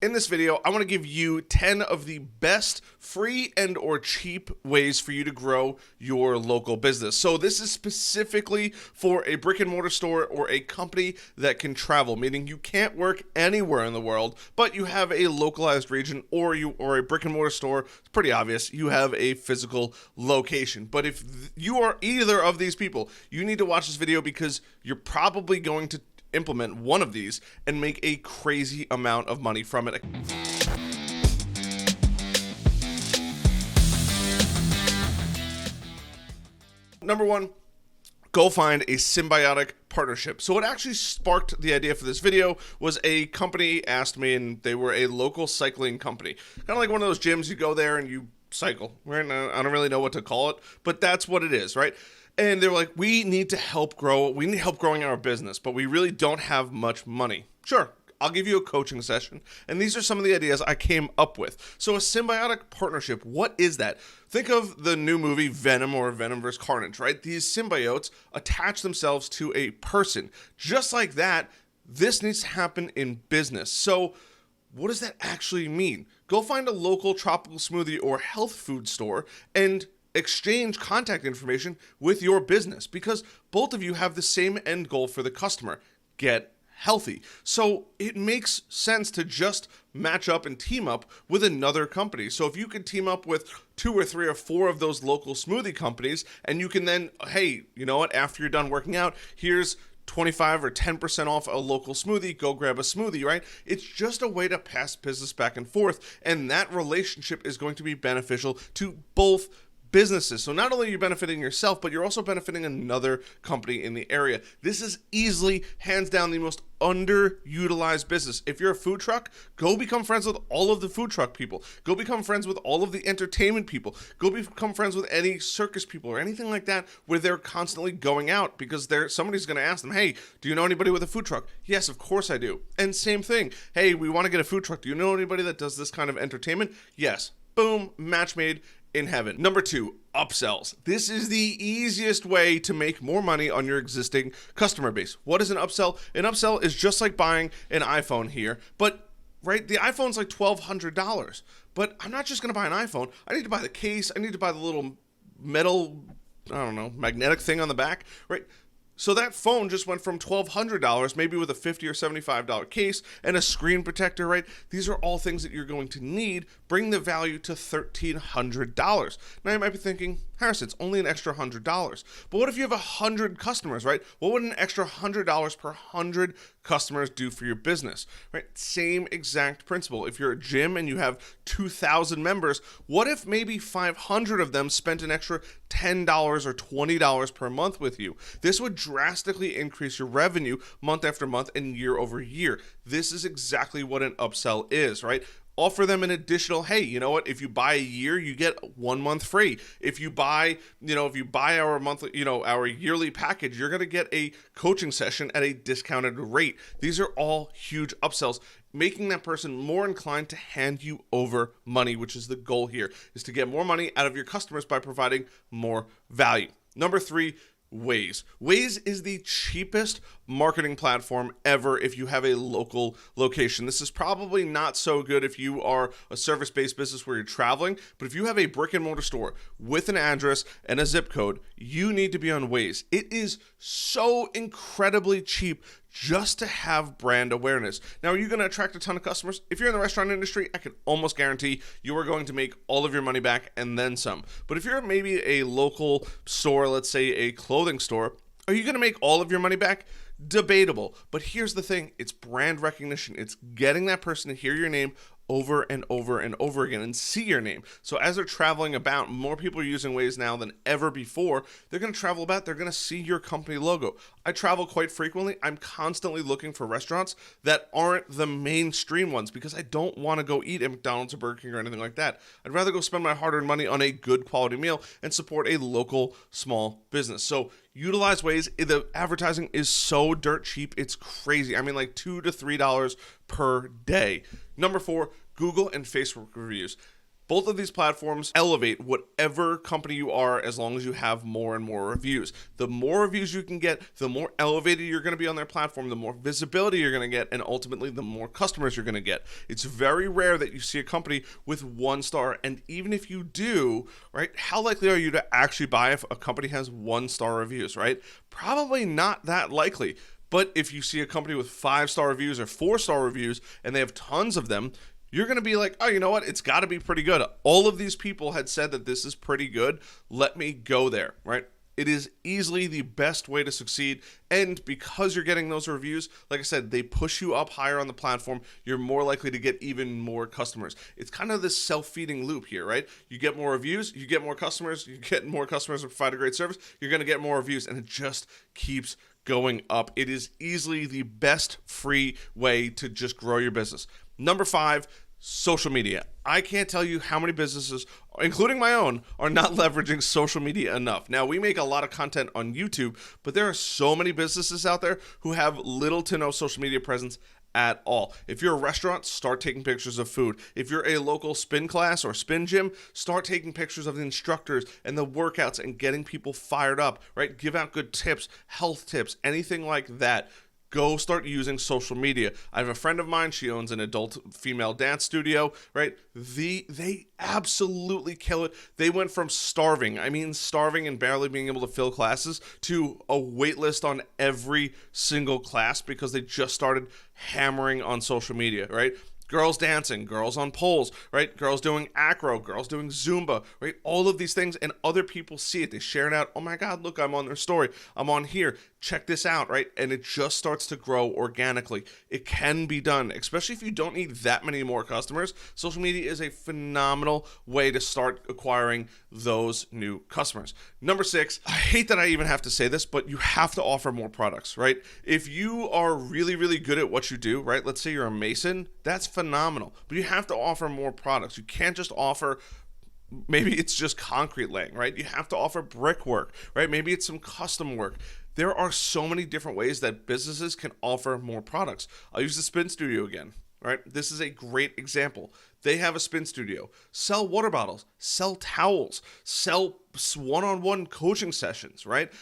In this video, I want to give you 10 of the best free and or cheap ways for you to grow your local business. So this is specifically for a brick and mortar store or a company that can travel, meaning you can't work anywhere in the world, but you have a localized region, or a brick and mortar store. It's pretty obvious. You have a physical location. But if you are either of these people, you need to watch this video because you're probably going to implement one of these and make a crazy amount of money from it. Number one, go find a symbiotic partnership. So what actually sparked the idea for this video was a company asked me, and they were a local cycling company. Kind of like one of those gyms, you go there and you cycle. Right? I don't really know what to call it, but that's what it is, right? And they were like, we need help growing our business, but we really don't have much money. Sure, I'll give you a coaching session. And these are some of the ideas I came up with. So a symbiotic partnership, what is that? Think of the new movie Venom or Venom vs. Carnage, right? These symbiotes attach themselves to a person. Just like that, this needs to happen in business. So what does that actually mean? Go find a local tropical smoothie or health food store and exchange contact information with your business, because both of you have the same end goal for the customer: get healthy. So it makes sense to just match up and team up with another company. So if you could team up with 2 or 3 or 4 of those local smoothie companies, and you can then, hey, you know what, after you're done working out, here's 25 or 10% off a local smoothie, go grab a smoothie, right? It's just a way to pass business back and forth, and that relationship is going to be beneficial to both businesses. So not only are you benefiting yourself, but you're also benefiting another company in the area. This is easily, hands down, the most underutilized business. If you're a food truck, go become friends with all of the food truck people. Go become friends with all of the entertainment people. Go become friends with any circus people or anything like that, where they're constantly going out, because somebody's going to ask them, hey, do you know anybody with a food truck? Yes, of course I do. And same thing. Hey, we want to get a food truck. Do you know anybody that does this kind of entertainment? Yes. Boom, match made in heaven. Number 2, upsells. This is the easiest way to make more money on your existing customer base. What is an upsell? An upsell is just like buying an iPhone here, but right, the iPhone's like $1,200. But I'm not just going to buy an iPhone. I need to buy the case. I need to buy the little metal, magnetic thing on the back, right? So that phone just went from $1,200, maybe with a $50 or $75 case and a screen protector, right? These are all things that you're going to need. Bring the value to $1,300. Now you might be thinking, Harrison, it's only an extra $100. But what if you have 100 customers, right? What would an extra $100 per 100 customers do for your business, right? Same exact principle. If you're a gym and you have 2,000 members, what if maybe 500 of them spent an extra $10 or $20 per month with you? This would drastically increase your revenue month after month and year over year. This is exactly what an upsell is, right? Offer them an additional, hey, you know what? If you buy a year, you get 1 month free. If you buy our monthly, our yearly package, you're going to get a coaching session at a discounted rate. These are all huge upsells, making that person more inclined to hand you over money, which is the goal here, is to get more money out of your customers by providing more value. Number 3, Waze. Waze is the cheapest marketing platform ever if you have a local location. This is probably not so good if you are a service-based business where you're traveling, but if you have a brick and mortar store with an address and a zip code, you need to be on Waze. It is so incredibly cheap just to have brand awareness. Now, are you going to attract a ton of customers? If you're in the restaurant industry, I can almost guarantee you are going to make all of your money back and then some. But if you're maybe a local store, let's say a clothing store, are you going to make all of your money back? Debatable. But here's the thing. It's brand recognition. It's getting that person to hear your name over and over and over again and see your name. So as they're traveling about, more people are using Waze now than ever before. They're going to travel about, they're going to see your company logo. I travel quite frequently. I'm constantly looking for restaurants that aren't the mainstream ones because I don't want to go eat at McDonald's or Burger King or anything like that. I'd rather go spend my hard-earned money on a good quality meal and support a local small business. So utilize Waze. The advertising is so dirt cheap. It's crazy. I mean, like $2 to $3 per day. Number 4, Google and Facebook reviews. Both of these platforms elevate whatever company you are as long as you have more and more reviews. The more reviews you can get, the more elevated you're going to be on their platform, the more visibility you're going to get, and ultimately the more customers you're going to get. It's very rare that you see a company with 1 star, and even if you do, right, how likely are you to actually buy if a company has 1-star reviews, right? Probably not that likely. But if you see a company with 5-star reviews or 4-star reviews and they have tons of them, you're going to be like, oh, you know what? It's got to be pretty good. All of these people had said that this is pretty good. Let me go there, right? It is easily the best way to succeed. And because you're getting those reviews, like I said, they push you up higher on the platform. You're more likely to get even more customers. It's kind of this self-feeding loop here, right? You get more reviews, you get more customers, you get more customers who provide a great service, you're going to get more reviews, and it just keeps going up. It is easily the best free way to just grow your business. Number 5, social media. I can't tell you how many businesses, including my own, are not leveraging social media enough. Now, we make a lot of content on YouTube, but there are so many businesses out there who have little to no social media presence at all. If you're a restaurant, start taking pictures of food. If you're a local spin class or spin gym, start taking pictures of the instructors and the workouts and getting people fired up, right? Give out good tips, health tips, anything like that. Go start using social media. I have a friend of mine, she owns an adult female dance studio, right? They absolutely kill it. They went from starving and barely being able to fill classes, to a wait list on every single class because they just started hammering on social media, right? Girls dancing, girls on poles, right? Girls doing acro, girls doing Zumba, right? All of these things, and other people see it. They share it out. Oh my God, look, I'm on their story. I'm on here. Check this out, right? And it just starts to grow organically. It can be done, especially if you don't need that many more customers. Social media is a phenomenal way to start acquiring those new customers. Number 6, I hate that I even have to say this, but you have to offer more products, right? If you are really, really good at what you do, right? Let's say you're a mason, that's phenomenal, but you have to offer more products. You can't just offer, maybe it's just concrete laying, right? You have to offer brickwork, right? Maybe it's some custom work. There are so many different ways that businesses can offer more products. I'll use the spin studio again, right? This is a great example. They have a spin studio. Sell water bottles, sell towels, sell one-on-one coaching sessions, right?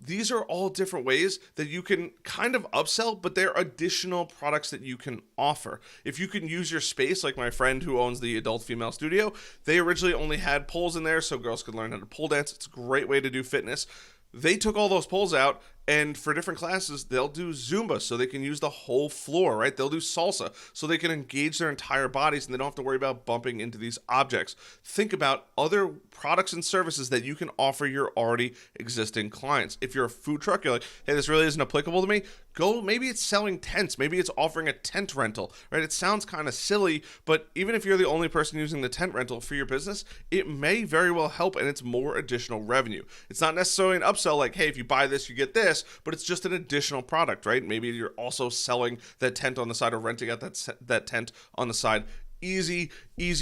These are all different ways that you can kind of upsell, but they're additional products that you can offer. If you can use your space, like my friend who owns the adult female studio, they originally only had poles in there so girls could learn how to pole dance. It's a great way to do fitness. They took all those poles out, and for different classes, they'll do Zumba so they can use the whole floor, right? They'll do salsa so they can engage their entire bodies and they don't have to worry about bumping into these objects. Think about other products and services that you can offer your already existing clients. If you're a food truck, you're like, hey, this really isn't applicable to me. Maybe it's selling tents. Maybe it's offering a tent rental, right? It sounds kind of silly, but even if you're the only person using the tent rental for your business, it may very well help, and it's more additional revenue. It's not necessarily an upsell like, hey, if you buy this, you get this, but it's just an additional product, right? Maybe you're also selling that tent on the side or renting out that tent on the side. Easy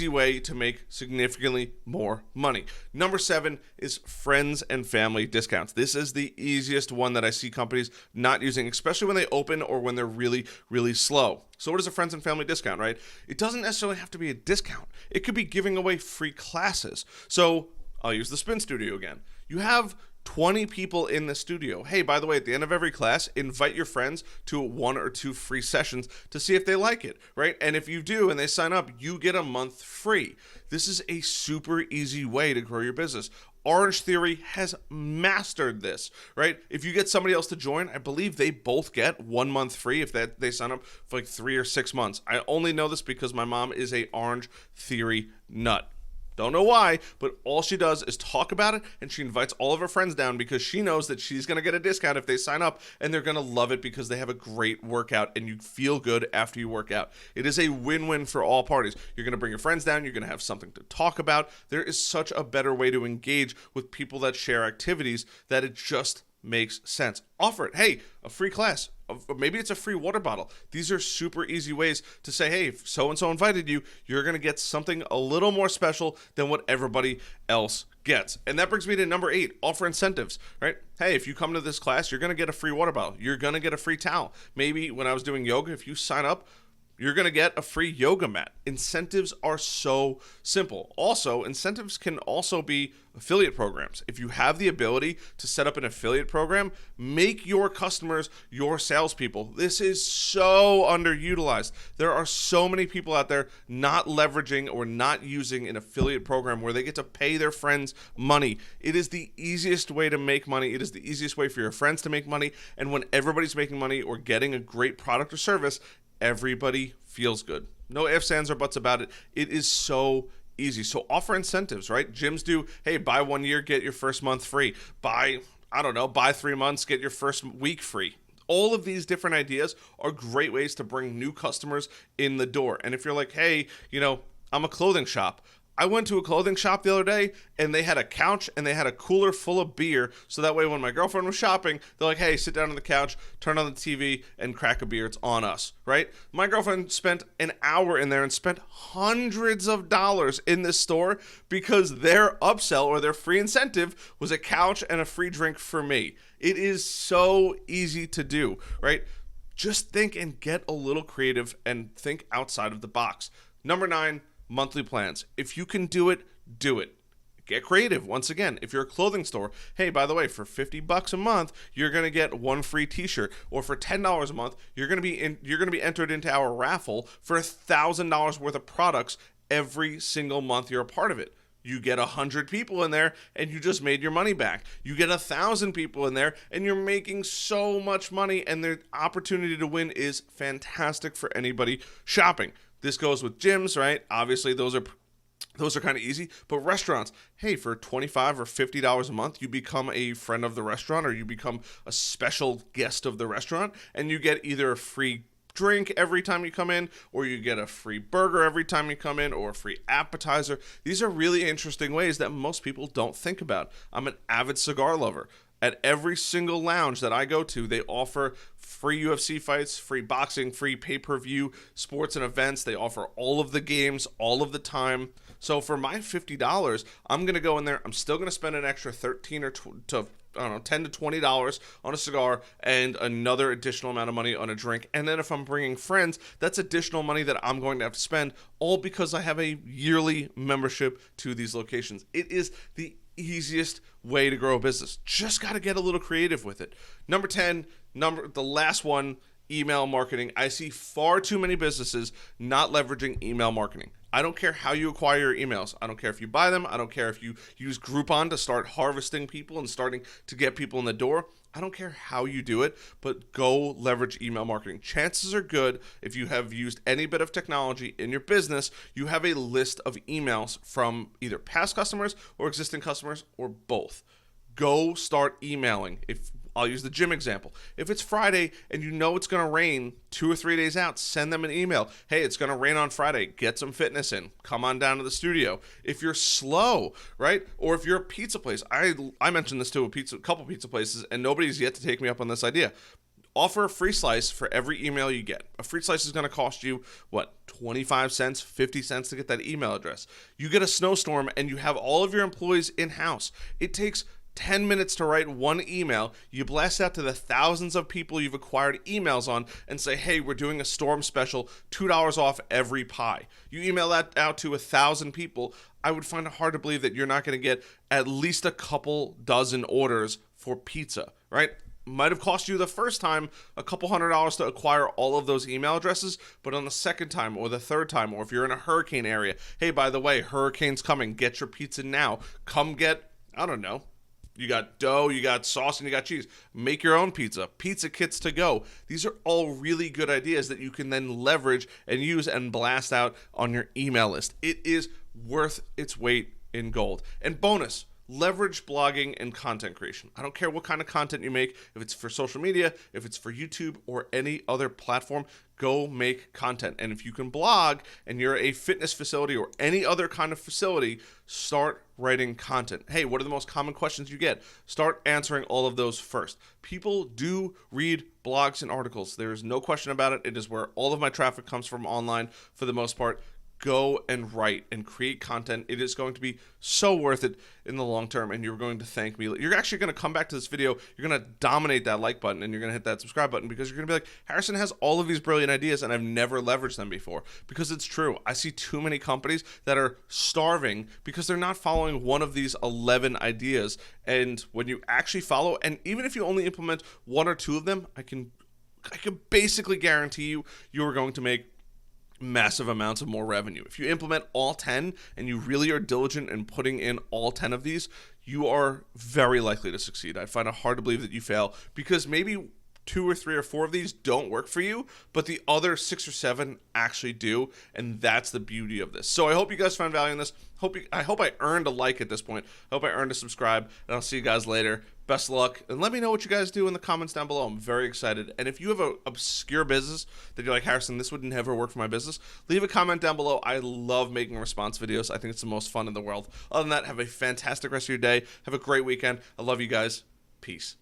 way to make significantly more money. Number 7 is friends and family discounts. This is the easiest one that I see companies not using, especially when they open or when they're really, really slow. So what is a friends and family discount, right? It doesn't necessarily have to be a discount. It could be giving away free classes. So I'll use the spin studio again. You have 20 people in the studio. Hey, by the way, at the end of every class, invite your friends to 1 or 2 free sessions to see if they like it, right? And if you do and they sign up, you get a month free. This is a super easy way to grow your business. Orange Theory has mastered this, right? If you get somebody else to join, I believe they both get 1 month free if they sign up for like 3 or 6 months. I only know this because my mom is a Orange Theory nut. Don't know why, but all she does is talk about it, and she invites all of her friends down because she knows that she's going to get a discount if they sign up, and they're going to love it because they have a great workout, and you feel good after you work out. It is a win-win for all parties. You're going to bring your friends down. You're going to have something to talk about. There is such a better way to engage with people that share activities that it just makes sense. Offer it. Hey, a free class. Maybe it's a free water bottle. These are super easy ways to say, hey, if so-and-so invited you, you're going to get something a little more special than what everybody else gets. And that brings me to number 8, offer incentives, right? Hey, if you come to this class, you're going to get a free water bottle. You're going to get a free towel. Maybe when I was doing yoga, if you sign up, You're going to get a free yoga mat. Incentives are so simple. Also, incentives can also be affiliate programs. If you have the ability to set up an affiliate program, make your customers your salespeople. This is so underutilized. There are so many people out there not leveraging or not using an affiliate program where they get to pay their friends money. It is the easiest way to make money. It is the easiest way for your friends to make money. And when everybody's making money or getting a great product or service, everybody feels good. No ifs, ands, or buts about it. It is so easy. So offer incentives, right? Gyms do, hey, buy 1 year, get your first month free. Buy 3 months, get your first week free. All of these different ideas are great ways to bring new customers in the door. And if you're like, hey, I'm a clothing shop. I went to a clothing shop the other day and they had a couch and they had a cooler full of beer. So that way when my girlfriend was shopping, they're like, hey, sit down on the couch, turn on the TV and crack a beer. It's on us, right? My girlfriend spent an hour in there and spent hundreds of dollars in this store because their upsell or their free incentive was a couch and a free drink for me. It is so easy to do, right? Just think and get a little creative and think outside of the box. Number 9, monthly plans. If you can do it, do it. Get creative. Once again, if you're a clothing store, hey, by the way, for $50 a month, you're going to get one free t-shirt, or for $10 a month, you're going to be entered into our raffle for $1,000 worth of products every single month you're a part of it. You get 100 people in there and you just made your money back. You get 1,000 people in there and you're making so much money, and the opportunity to win is fantastic for anybody shopping. This goes with gyms, right? Obviously, those are kind of easy. But restaurants, hey, for $25 or $50 a month, you become a friend of the restaurant or you become a special guest of the restaurant, and you get either a free drink every time you come in, or you get a free burger every time you come in, or a free appetizer. These are really interesting ways that most people don't think about. I'm an avid cigar lover. At every single lounge that I go to, they offer free UFC fights, free boxing, free pay-per-view sports and events. They offer all of the games all of the time. So for my $50, I'm going to go in there. I'm still going to spend an extra $10 to $20 on a cigar and another additional amount of money on a drink. And then if I'm bringing friends, that's additional money that I'm going to have to spend, all because I have a yearly membership to these locations. It is the easiest way to grow a business. Just got to get a little creative with it. Number 10, the last one, email marketing. I see far too many businesses not leveraging email marketing. I don't care how you acquire your emails. I don't care if you buy them. I don't care if you use Groupon to start harvesting people and starting to get people in the door. I don't care how you do it, but go leverage email marketing. Chances are good, if you have used any bit of technology in your business, you have a list of emails from either past customers or existing customers, or both. Go start emailing. I'll use the gym example. If it's Friday and you know it's going to rain 2 or 3 days out, send them an email. Hey, it's going to rain on Friday. Get some fitness in. Come on down to the studio. If you're slow, right? Or if you're a pizza place. I mentioned this to a couple pizza places, and nobody's yet to take me up on this idea. Offer a free slice for every email you get. A free slice is going to cost you, 25 cents, 50 cents to get that email address. You get a snowstorm and you have all of your employees in-house. It takes 10 minutes to write one email. You blast out to the thousands of people you've acquired emails on and say, hey, we're doing a storm special, $2 off every pie. You email that out to 1,000 people. I would find it hard to believe that you're not going to get at least a couple dozen orders for pizza, right? Might have cost you the first time a couple $100s to acquire all of those email addresses, but on the second time or the third time, or if you're in a hurricane area, hey, by the way, hurricane's coming, get your pizza now. Come get, you got dough, you got sauce, and you got cheese. Make your own pizza. Pizza kits to go. These are all really good ideas that you can then leverage and use and blast out on your email list. It is worth its weight in gold. And bonus, leverage blogging and content creation. I don't care what kind of content you make, if it's for social media, if it's for YouTube or any other platform, go make content. And if you can blog and you're a fitness facility or any other kind of facility, start writing content. Hey, what are the most common questions you get? Start answering all of those first. People do read blogs and articles. There is no question about it. It is where all of my traffic comes from online for the most part. go and write and create content. It is going to be so worth it in the long term, and you're going to thank me. You're actually going to come back to this video, you're going to dominate that like button, and you're going to hit that subscribe button, because you're going to be like, Harrison has all of these brilliant ideas and I've never leveraged them before. Because it's true. I see too many companies that are starving because they're not following one of these 11 ideas. And when you actually follow, and even if you only implement one or two of them, I can basically guarantee you are going to make massive amounts of more revenue. If you implement all 10 and you really are diligent in putting in all 10 of these, you are very likely to succeed. I find it hard to believe that you fail, because maybe 2 or 3 or 4 of these don't work for you, but the other 6 or 7 actually do, and that's the beauty of this. So I hope you guys found value in this. I hope I earned a like at this point. I hope I earned a subscribe, and I'll see you guys later. Best of luck, and let me know what you guys do in the comments down below. I'm very excited. And if you have an obscure business that you're like, Harrison, this would never work for my business, leave a comment down below. I love making response videos. I think it's the most fun in the world. Other than that, have a fantastic rest of your day. Have a great weekend. I love you guys. Peace.